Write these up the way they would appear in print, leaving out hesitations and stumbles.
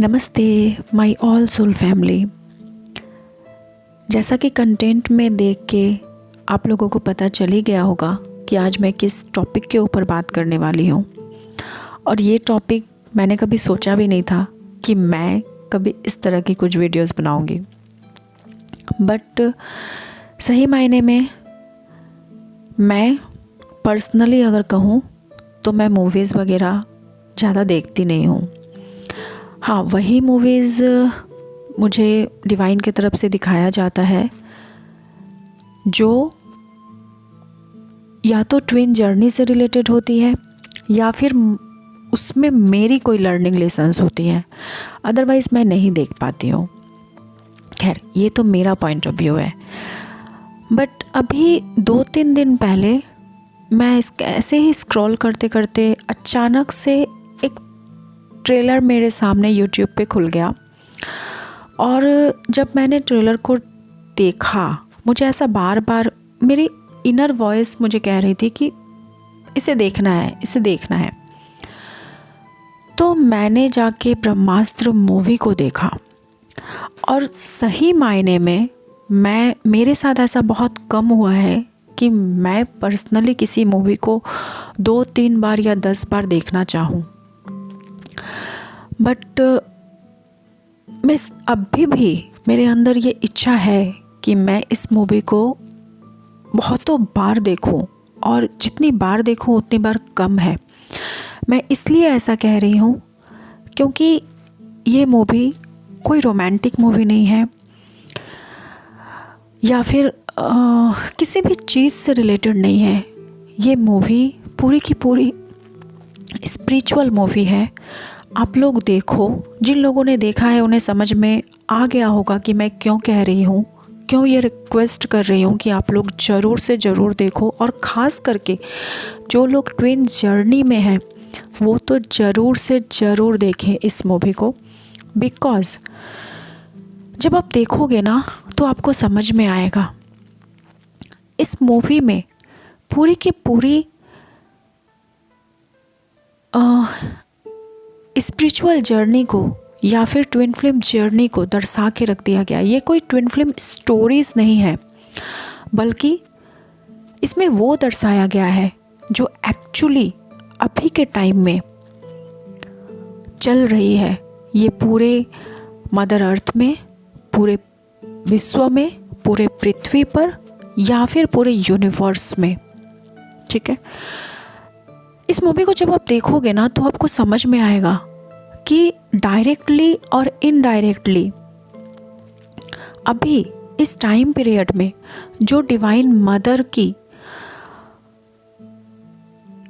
नमस्ते my all soul family. जैसा कि कंटेंट में देख के आप लोगों को पता चल ही गया होगा कि आज मैं किस टॉपिक के ऊपर बात करने वाली हूँ। और ये टॉपिक मैंने कभी सोचा भी नहीं था कि मैं कभी इस तरह की कुछ वीडियोस बनाऊँगी। बट सही मायने में मैं पर्सनली अगर कहूँ तो मैं मूवीज़ वगैरह ज़्यादा देखती नहीं हूँ। हाँ, वही मूवीज़ मुझे डिवाइन की तरफ से दिखाया जाता है जो या तो ट्विन जर्नी से रिलेटेड होती है या फिर उसमें मेरी कोई लर्निंग लेसन्स होती हैं। अदरवाइज़ मैं नहीं देख पाती हूँ। खैर, ये तो मेरा पॉइंट ऑफ व्यू है। बट अभी 2-3 दिन पहले मैं ऐसे ही स्क्रॉल करते करते अचानक से एक ट्रेलर मेरे सामने यूट्यूब पे खुल गया। और जब मैंने ट्रेलर को देखा, मुझे ऐसा बार बार मेरी इनर वॉइस मुझे कह रही थी कि इसे देखना है, इसे देखना है। तो मैंने जाके ब्रह्मास्त्र मूवी को देखा और सही मायने में मेरे साथ ऐसा बहुत कम हुआ है कि मैं पर्सनली किसी मूवी को 2-3 बार या 10 बार देखना चाहूँ। बट मैं अभी भी मेरे अंदर ये इच्छा है कि मैं इस मूवी को बहुतों बार देखूं, और जितनी बार देखूं उतनी बार कम है। मैं इसलिए ऐसा कह रही हूँ क्योंकि ये मूवी कोई रोमांटिक मूवी नहीं है या फिर किसी भी चीज़ से रिलेटेड नहीं है। ये मूवी पूरी की पूरी स्पिरिचुअल मूवी है। आप लोग देखो, जिन लोगों ने देखा है उन्हें समझ में आ गया होगा कि मैं क्यों कह रही हूँ, क्यों ये रिक्वेस्ट कर रही हूँ कि आप लोग ज़रूर से ज़रूर देखो। और ख़ास करके जो लोग ट्विन जर्नी में हैं वो तो ज़रूर से ज़रूर देखें इस मूवी को। बिकॉज़ जब आप देखोगे ना तो आपको समझ में आएगा। इस मूवी में पूरी की पूरी स्पिरिचुअल जर्नी को या फिर ट्विन फ्लेम जर्नी को दर्शा के रख दिया गया। ये कोई ट्विन फ्लेम स्टोरीज़ नहीं है, बल्कि इसमें वो दर्शाया गया है जो एक्चुअली अभी के टाइम में चल रही है। ये पूरे मदर अर्थ में, पूरे विश्व में, पूरे पृथ्वी पर या फिर पूरे यूनिवर्स में। ठीक है, इस मूवी को जब आप देखोगे ना तो आपको समझ में आएगा कि डायरेक्टली और इनडायरेक्टली अभी इस टाइम पीरियड में जो डिवाइन मदर की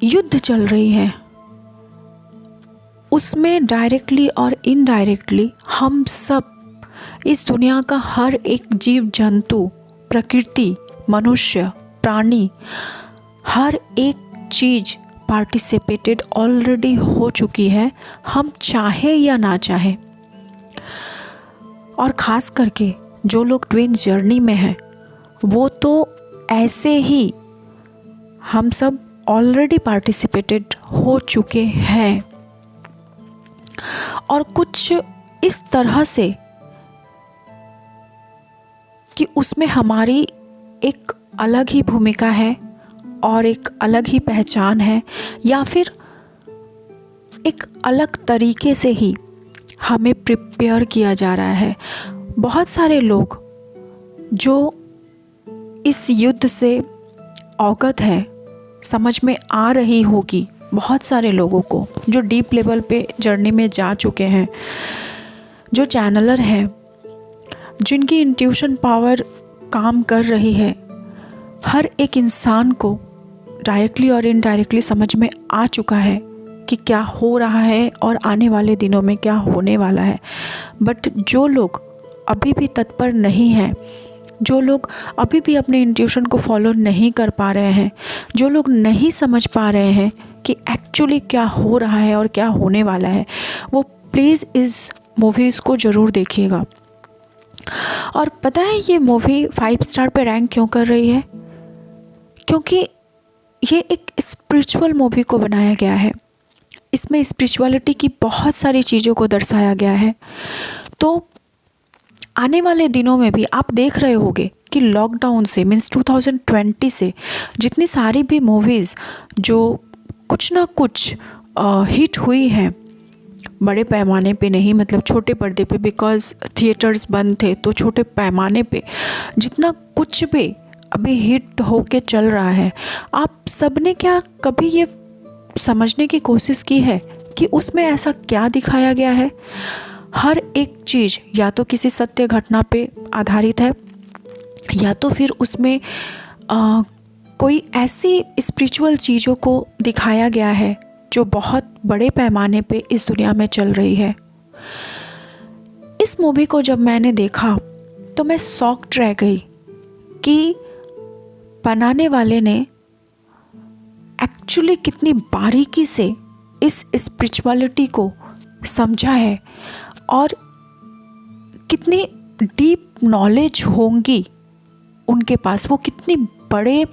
युद्ध चल रही है उसमें डायरेक्टली और इनडायरेक्टली हम सब, इस दुनिया का हर एक जीव जंतु, प्रकृति, मनुष्य, प्राणी, हर एक चीज़ पार्टिसिपेटेड ऑलरेडी हो चुकी है, हम चाहे या ना चाहे। और ख़ास करके जो लोग ट्विन जर्नी में हैं वो तो ऐसे ही हम सब ऑलरेडी पार्टिसिपेटेड हो चुके हैं। और कुछ इस तरह से कि उसमें हमारी एक अलग ही भूमिका है और एक अलग ही पहचान है, या फिर एक अलग तरीके से ही हमें प्रिपेयर किया जा रहा है। बहुत सारे लोग जो इस युद्ध से अवगत हैं, समझ में आ रही होगी बहुत सारे लोगों को जो डीप लेवल पे जर्नी में जा चुके हैं, जो चैनलर हैं, जिनकी इंट्यूशन पावर काम कर रही है। हर एक इंसान को डायरेक्टली और इनडायरेक्टली समझ में आ चुका है कि क्या हो रहा है और आने वाले दिनों में क्या होने वाला है। बट जो लोग अभी भी तत्पर नहीं हैं, जो लोग अभी भी अपने इंट्यूशन को फॉलो नहीं कर पा रहे हैं, जो लोग नहीं समझ पा रहे हैं कि एक्चुअली क्या हो रहा है और क्या होने वाला है, वो प्लीज़ इस मूवीज़ को ज़रूर देखिएगा। और पता है ये मूवी 5 स्टार पे रैंक क्यों कर रही है? क्योंकि ये एक स्पिरिचुअल मूवी को बनाया गया है। इसमें स्पिरिचुअलिटी की बहुत सारी चीज़ों को दर्शाया गया है। तो आने वाले दिनों में भी आप देख रहे होंगे कि लॉकडाउन से मीन्स 2020 से जितनी सारी भी मूवीज़ जो कुछ ना कुछ हिट हुई हैं, बड़े पैमाने पे नहीं, मतलब छोटे पर्दे पे, बिकॉज़ थिएटर्स बंद थे, तो छोटे पैमाने पे जितना कुछ भी अभी हिट होके चल रहा है, आप सब ने क्या कभी ये समझने की कोशिश की है कि उसमें ऐसा क्या दिखाया गया है? हर एक चीज़ या तो किसी सत्य घटना पे आधारित है, या तो फिर उसमें कोई ऐसी स्पिरिचुअल चीज़ों को दिखाया गया है जो बहुत बड़े पैमाने पे इस दुनिया में चल रही है। इस मूवी को जब मैंने देखा तो मैं शॉक्ड रह गई कि बनाने वाले ने एक्चुअली कितनी बारीकी से इस स्पिरिचुअलिटी को समझा है और कितनी डीप नॉलेज होंगी उनके पास, वो कितने बड़े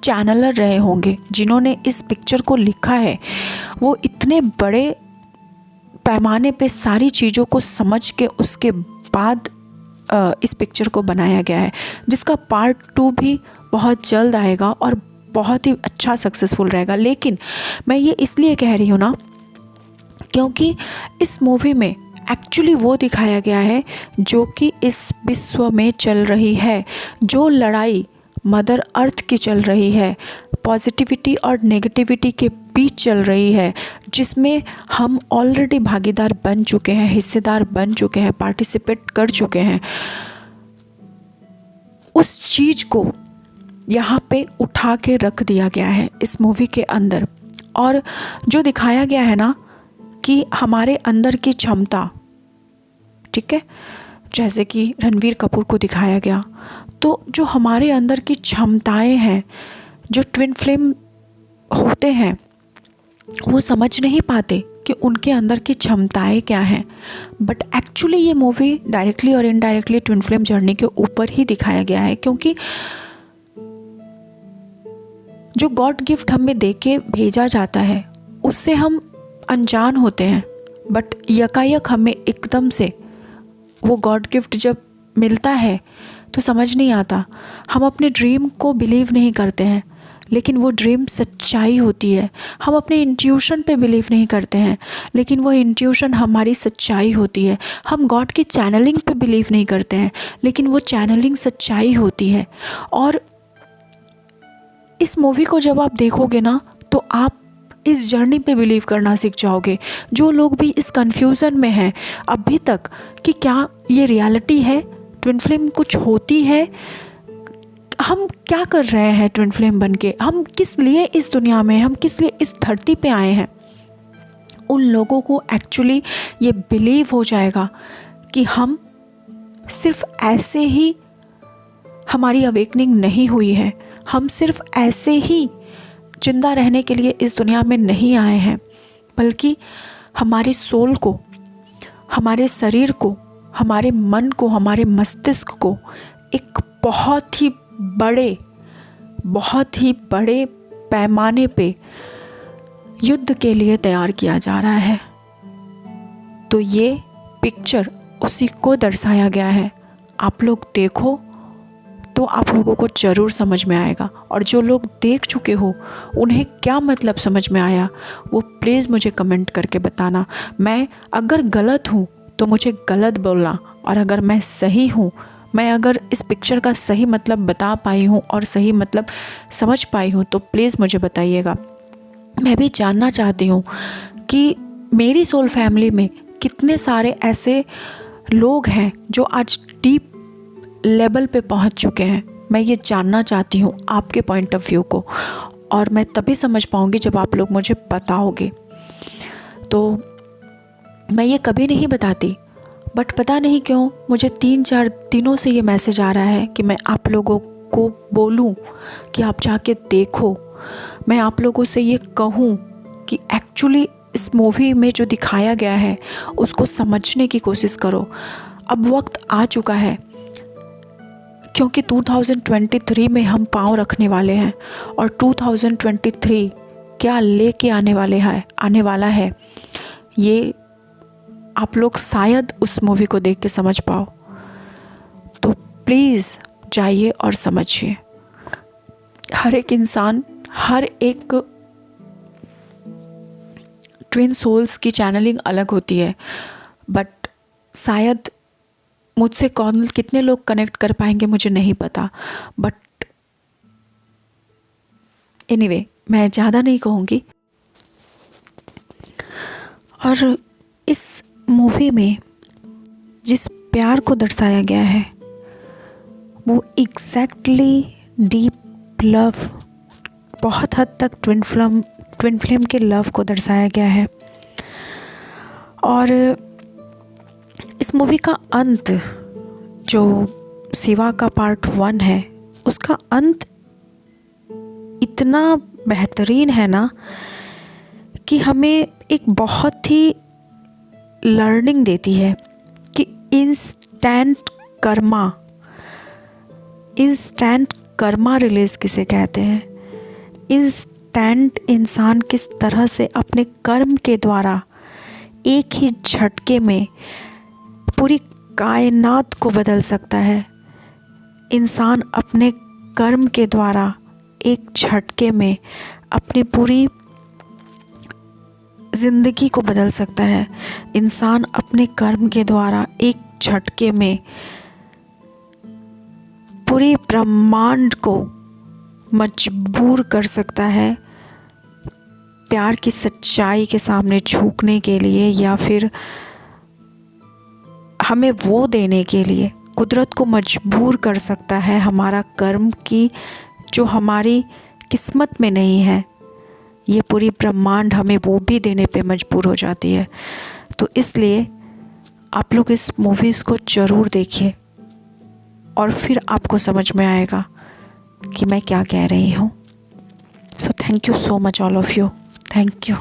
चैनलर रहे होंगे जिन्होंने इस पिक्चर को लिखा है। वो इतने बड़े पैमाने पे सारी चीज़ों को समझ के उसके बाद इस पिक्चर को बनाया गया है, जिसका पार्ट 2 भी बहुत जल्द आएगा और बहुत ही अच्छा सक्सेसफुल रहेगा। लेकिन मैं ये इसलिए कह रही हूँ ना, क्योंकि इस मूवी में एक्चुअली वो दिखाया गया है जो कि इस विश्व में चल रही है, जो लड़ाई मदर अर्थ की चल रही है, पॉजिटिविटी और नेगेटिविटी के बीच चल रही है, जिसमें हम ऑलरेडी भागीदार बन चुके हैं, हिस्सेदार बन चुके हैं, पार्टिसिपेट कर चुके हैं। उस चीज़ को यहाँ पे उठा के रख दिया गया है इस मूवी के अंदर। और जो दिखाया गया है ना कि हमारे अंदर की क्षमता, ठीक है, जैसे कि रणवीर कपूर को दिखाया गया, तो जो हमारे अंदर की क्षमताएं हैं, जो ट्विन फ्लेम होते हैं, वो समझ नहीं पाते कि उनके अंदर की क्षमताएं क्या हैं। बट एक्चुअली ये मूवी डायरेक्टली और इनडायरेक्टली ट्विन फ्लेम जर्नी के ऊपर ही दिखाया गया है, क्योंकि जो गॉड गिफ्ट हमें दे के भेजा जाता है उससे हम अनजान होते हैं, बट यकायक हमें एकदम से वो गॉड गिफ्ट जब मिलता है तो समझ नहीं आता। हम अपने ड्रीम को बिलीव नहीं करते हैं, लेकिन वो ड्रीम सच्चाई होती है। हम अपने इंट्यूशन पे बिलीव नहीं करते हैं, लेकिन वो इंट्यूशन हमारी सच्चाई होती है। हम गॉड की चैनलिंग पे बिलीव नहीं करते हैं, लेकिन वो चैनलिंग सच्चाई होती है। और इस मूवी को जब आप देखोगे ना तो आप इस जर्नी पे बिलीव करना सीख जाओगे। जो लोग भी इस कन्फ्यूज़न में हैं अभी तक कि क्या ये रियलिटी है, ट्विन फ्लेम कुछ होती है, हम क्या कर रहे हैं ट्विन फ्लेम बन के, हम किस लिए इस दुनिया में, हम किस लिए इस धरती पे आए हैं, उन लोगों को एक्चुअली ये बिलीव हो जाएगा कि हम सिर्फ ऐसे ही, हमारी अवेकनिंग नहीं हुई है, हम सिर्फ ऐसे ही जिंदा रहने के लिए इस दुनिया में नहीं आए हैं, बल्कि हमारे सोल को, हमारे शरीर को, हमारे मन को, हमारे मस्तिष्क को एक बहुत ही बड़े पैमाने पे युद्ध के लिए तैयार किया जा रहा है। तो ये पिक्चर उसी को दर्शाया गया है। आप लोग देखो तो आप लोगों को ज़रूर समझ में आएगा, और जो लोग देख चुके हो उन्हें क्या मतलब समझ में आया वो प्लीज़ मुझे कमेंट करके बताना। मैं अगर गलत हूँ तो मुझे गलत बोलना, और अगर मैं सही हूँ, मैं अगर इस पिक्चर का सही मतलब बता पाई हूँ और सही मतलब समझ पाई हूँ तो प्लीज़ मुझे बताइएगा। मैं भी जानना चाहती हूँ कि मेरी सोल फैमिली में कितने सारे ऐसे लोग हैं जो आज डीप लेवल पे पहुंच चुके हैं। मैं ये जानना चाहती हूँ आपके पॉइंट ऑफ व्यू को, और मैं तभी समझ पाऊँगी जब आप लोग मुझे बताओगे। तो मैं ये कभी नहीं बताती, बट पता नहीं क्यों मुझे 3-4 दिनों से ये मैसेज आ रहा है कि मैं आप लोगों को बोलूँ कि आप जाके देखो। मैं आप लोगों से ये कहूँ कि एक्चुअली इस मूवी में जो दिखाया गया है उसको समझने की कोशिश करो। अब वक्त आ चुका है, क्योंकि 2023 में हम पाँव रखने वाले हैं, और 2023 क्या लेके आने वाला है, ये आप लोग शायद उस मूवी को देख के समझ पाओ। तो प्लीज़ जाइए और समझिए। हर एक इंसान, हर एक ट्विन सोल्स की चैनलिंग अलग होती है, बट शायद मुझसे कितने लोग कनेक्ट कर पाएंगे मुझे नहीं पता, बट एनीवे मैं ज़्यादा नहीं कहूँगी। और इस मूवी में जिस प्यार को दर्शाया गया है वो एग्जैक्टली डीप लव, बहुत हद तक ट्विन फ्लेम के लव को दर्शाया गया है। और इस मूवी का अंत, जो शिवा का पार्ट 1 है, उसका अंत इतना बेहतरीन है ना कि हमें एक बहुत ही लर्निंग देती है कि इंस्टेंट कर्मा रिलीज किसे कहते हैं। इंस्टेंट इंसान किस तरह से अपने कर्म के द्वारा एक ही झटके में पूरी कायनात को बदल सकता है। इंसान अपने कर्म के द्वारा एक झटके में अपनी पूरी ज़िंदगी को बदल सकता है। इंसान अपने कर्म के द्वारा एक झटके में पूरे ब्रह्मांड को मजबूर कर सकता है प्यार की सच्चाई के सामने झुकने के लिए, या फिर हमें वो देने के लिए कुदरत को मजबूर कर सकता है हमारा कर्म की जो हमारी किस्मत में नहीं है, ये पूरी ब्रह्मांड हमें वो भी देने पे मजबूर हो जाती है। तो इसलिए आप लोग इस मूवीज़ को ज़रूर देखिए और फिर आपको समझ में आएगा कि मैं क्या कह रही हूँ। So thank you so much all of you. Thank you.